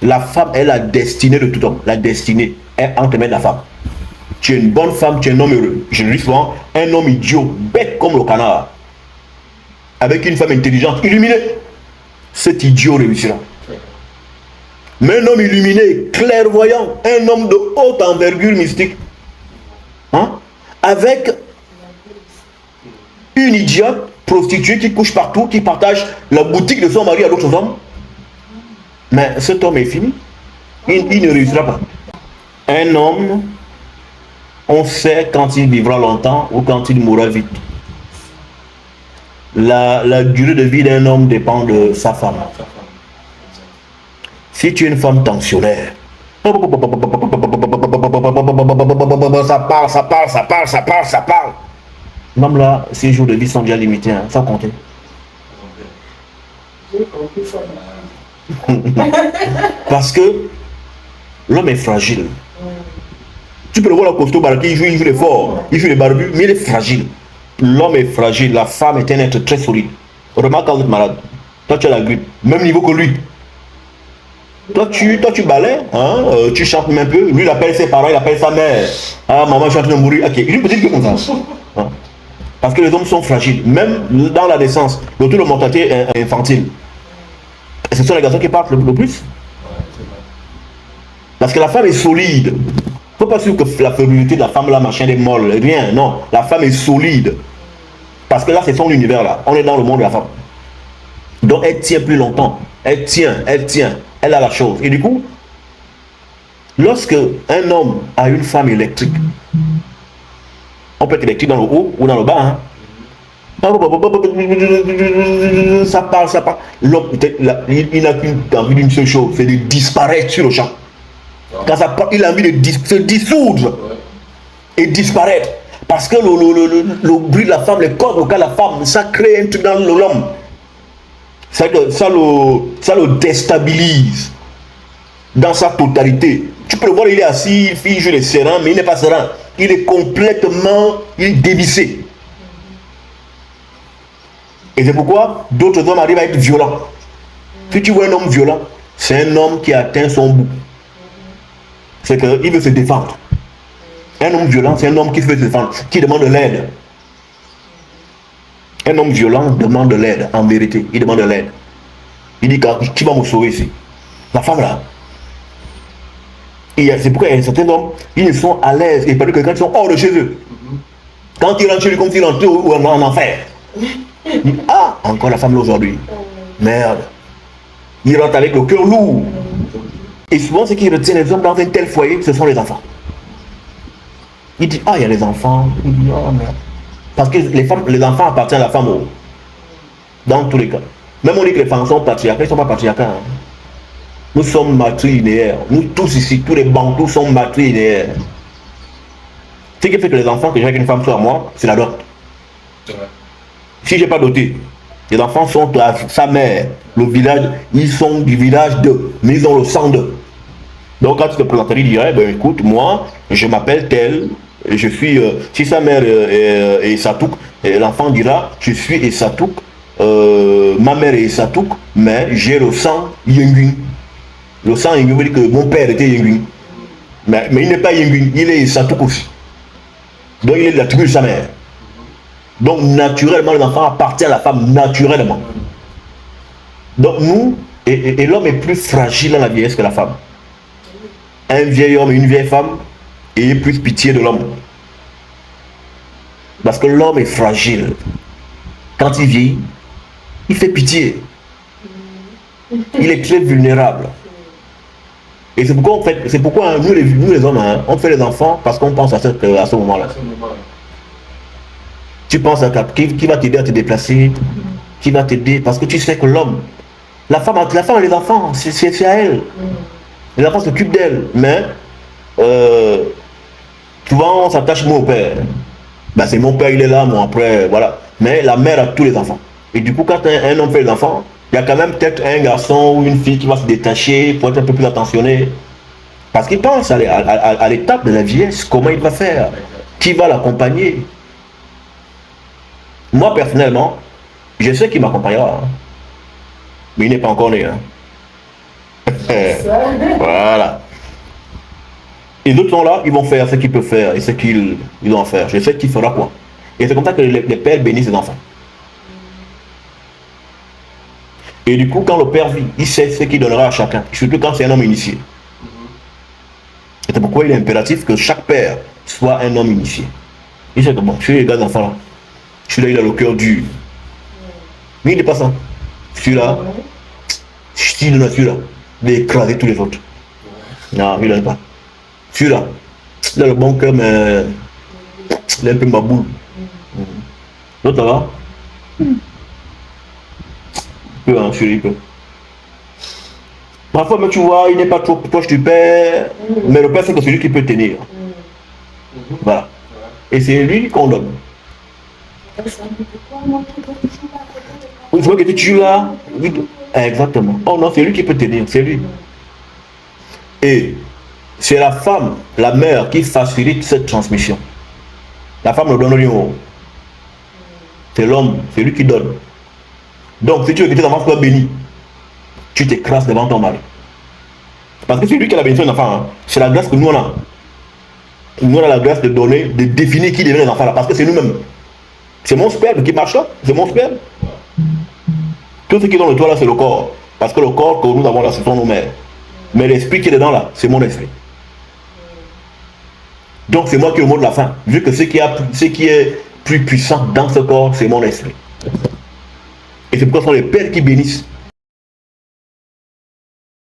La femme est la destinée de tout homme. La destinée est entre les mains de la femme. Tu es une bonne femme, tu es un homme heureux. Je le dis souvent, un homme idiot, bête comme le canard, avec une femme intelligente, illuminée, cet idiot réussira. Mais un homme illuminé, clairvoyant, un homme de haute envergure mystique, hein, avec une idiote prostituée qui couche partout, qui partage la boutique de son mari à d'autres hommes, mais cet homme est fini. Il ne réussira pas. Un homme, on sait quand il vivra longtemps ou quand il mourra vite. La durée de vie d'un homme dépend de sa femme. Si tu es une femme tensionnaire, ça parle. Même là, 6 jours de vie sont déjà limités, hein, sans compter. Parce que l'homme est fragile. Tu peux le voir, le costaud baraki, il joue les forts, il joue les barbus, mais il est fragile. L'homme est fragile, la femme est un être très solide. Remarque quand vous êtes malade, toi tu as la grippe, même niveau que lui. Toi tu balais, hein, tu chantes même un peu, lui il appelle ses parents, il appelle sa mère. Ah maman, je suis en train de mourir. Ok, une petite grippe comme ça. Hein? Parce que les hommes sont fragiles, même dans la naissance, le taux de mortalité est infantile. Ce sont les garçons qui partent le plus. Parce que la femme est solide. Il ne faut pas sûr que la féminité de la femme, là, machin, est molle. Rien, non. La femme est solide. Parce que là, c'est son univers, là. On est dans le monde de la femme. Donc, elle tient plus longtemps. Elle tient. Elle a la chose. Et du coup, lorsque un homme a une femme électrique, on peut être électrique dans le haut ou dans le bas, hein. Ça parle. L'homme, il n'a qu'une envie d'une seule chose, c'est de disparaître sur le champ. Quand ça parle, il a envie de se dissoudre et disparaître. Parce que le bruit de la femme, les cordes vocales de la femme, ça crée un truc dans l'homme. Ça le déstabilise dans sa totalité. Tu peux le voir, il est assis, il joue les sereins, mais il n'est pas serein. Il est complètement dévissé. Et c'est pourquoi d'autres hommes arrivent à être violents. Si tu vois un homme violent, c'est un homme qui a atteint son bout. C'est qu'il veut se défendre. Un homme violent, c'est un homme qui veut se défendre, qui demande de l'aide. Un homme violent demande de l'aide, en vérité. Il demande de l'aide. Il dit, qui va me sauver ici? La femme là. C'est pourquoi il y a certains hommes, ils sont à l'aise. Et pas que quand ils sont hors de chez eux. Quand ils rentrent chez eux, comme s'ils rentraient en enfer. Il dit, ah, encore la femme là aujourd'hui. Merde. Il rentre avec le cœur lourd. Et souvent, ce qui retient les hommes dans un tel foyer, ce sont les enfants. Il dit, ah, il y a les enfants. Il dit, oh merde. Parce que les enfants appartiennent à la femme. Dans tous les cas. Même on dit que les femmes sont patriarcales, ils ne sont pas patriarcales. Hein. Nous sommes matrilinéaires. Nous tous ici, tous les bantous sont matrilinéaires. Ce qui fait que les enfants que j'ai avec une femme soit à moi, c'est la dot. Si je n'ai pas doté, les enfants sont à sa mère. Le village, ils sont du village de, mais ils ont le sang de. Donc quand tu te présenterais, il dirait, ben écoute, moi, je m'appelle tel, je suis, si sa mère est Essatouk, l'enfant dira, je suis Essatouk, ma mère est Essatouk, mais j'ai le sang Yenguin. Le sang Yenguin veut dire que mon père était Yenguin. Mais il n'est pas Yenguin, il est Essatouk aussi. Donc il est de la tribu de sa mère. Donc naturellement, l'enfant appartient à la femme, naturellement. Donc nous, et l'homme est plus fragile dans la vieillesse que la femme. Un vieil homme et une vieille femme ayez plus pitié de l'homme. Parce que l'homme est fragile. Quand il vieillit, il fait pitié. Il est très vulnérable. Et c'est pourquoi, nous les hommes, hein, on fait les enfants parce qu'on pense à ce moment-là. Tu penses à qui va t'aider à te déplacer, qui va t'aider, parce que tu sais que l'homme, la femme et les enfants, c'est à elle. Les enfants s'occupent d'elle, mais souvent on s'attache moins au père. Ben, c'est mon père, il est là, moi après, voilà. Mais la mère a tous les enfants. Et du coup, quand un homme fait les enfants, il y a quand même peut-être un garçon ou une fille qui va se détacher pour être un peu plus attentionné. Parce qu'il pense à l'étape de la vieillesse, comment il va faire, qui va l'accompagner. Moi, personnellement, je sais qu'il m'accompagnera. Hein. Mais il n'est pas encore né. Hein. Voilà. Et d'autres sont là, ils vont faire ce qu'ils peuvent faire et ce qu'ils ont à faire. Je sais qui fera quoi. Et c'est comme ça que les pères bénissent les enfants. Et du coup, quand le père vit, il sait ce qu'il donnera à chacun, surtout quand c'est un homme initié. Et c'est pourquoi il est impératif que chaque père soit un homme initié. Il sait que bon, celui-là, les gars d'enfants là, celui-là, il a le cœur dur. Mais il n'est pas ça. Celui-là, style de celui-là, il va écraser tous les autres. Non, il n'en est pas. Celui-là, il a le bon cœur, mais il est un peu ma boule. L'autre là, il peut, hein, celui-là, il peut. Parfois, mais tu vois, il n'est pas trop proche du père, mais le père, c'est que c'est lui qui peut tenir. Voilà. Et c'est lui qu'on donne. Vous voyez que tu là. Exactement. Oh non, c'est lui qui peut tenir, c'est lui. Et c'est la femme, la mère, qui facilite cette transmission. La femme ne donne rien. C'est l'homme, c'est lui qui donne. Donc, si tu veux que tes enfants soient bénis, tu t'écrases devant ton mari. Parce que c'est lui qui a la bénédiction des enfants. Hein. C'est la grâce que nous on a. Nous on a la grâce de donner, de définir qui devient les enfants là. Parce que c'est nous-mêmes. C'est mon sperme qui marche là. C'est mon sperme. Tout ce qui est dans le toit là, c'est le corps. Parce que le corps que nous avons là, ce sont nos mères. Mais l'esprit qui est dedans là, c'est mon esprit. Donc c'est moi qui ai le mot de la fin. Vu que ce qui est plus puissant dans ce corps, c'est mon esprit. Et c'est pourquoi ce sont les pères qui bénissent.